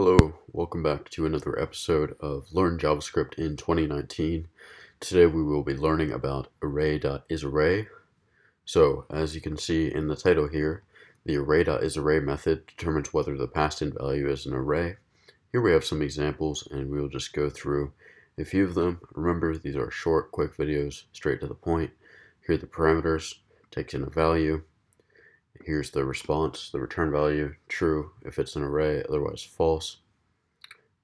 Hello, welcome back to another episode of Learn JavaScript in 2019. Today we will be learning about Array.isArray. So, as you can see in the title here, the Array.isArray method determines whether the passed-in value is an array. Here we have some examples and we will just go through a few of them. Remember, these are short, quick videos, straight to the point. Here are the parameters, takes in a value. Here's the response, the return value, true if it's an array, otherwise false.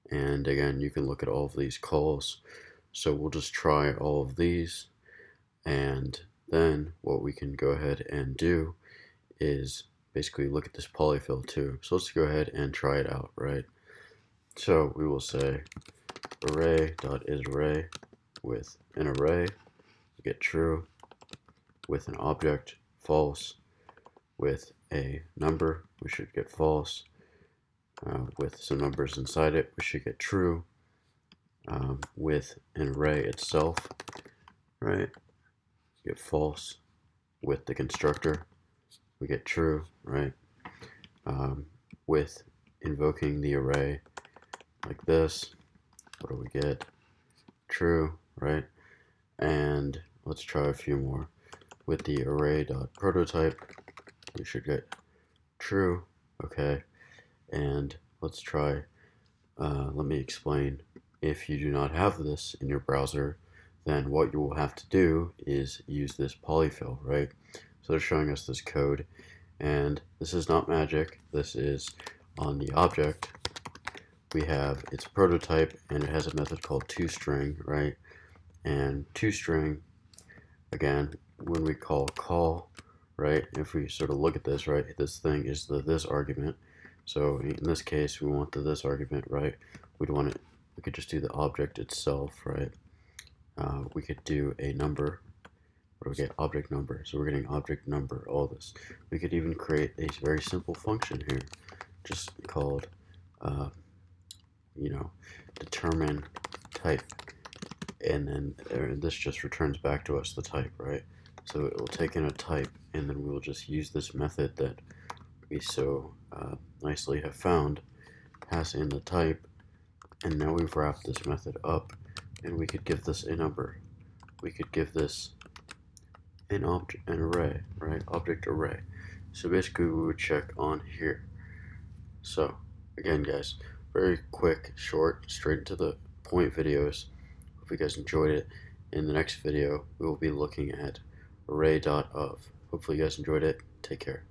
And again, you can look at all of these calls. So we'll just try all of these. And then what we can go ahead and do is basically look at this polyfill too. So let's go ahead and try it out, right? So we will say array.isArray with an array, get true, with an object, false, with a number, we should get false, with some numbers inside it, we should get true, with an array itself, right, get false, with the constructor, we get true, right, with invoking the array like this, what do we get? True, right, and let's try a few more. With the array.prototype, we should get true, okay, and let's try, let me explain. If you do not have this in your browser, then what you will have to do is use this polyfill, right? So they're showing us this code, and this is not magic. This is on the object. We have its prototype, and it has a method called toString, right? And toString, again, when we call, right? If we sort of look at this, right, this thing is the this argument. So in this case, we want the this argument, right? We'd want it. We could just do the object itself, right? We could do a number, or we get object number. So we're getting object number, all this. We could even create a very simple function here, just called, determine type, and then this just returns back to us the type, right? So it will take in a type, and then we will just use this method that we so nicely have found, pass in the type, and now we've wrapped this method up, and we could give this a number. We could give this an array, right? Object array. So basically we would check on here. So again, guys, very quick, short, straight to the point videos. Hope you guys enjoyed it. In the next video, we will be looking at array.of. Hopefully you guys enjoyed it. Take care.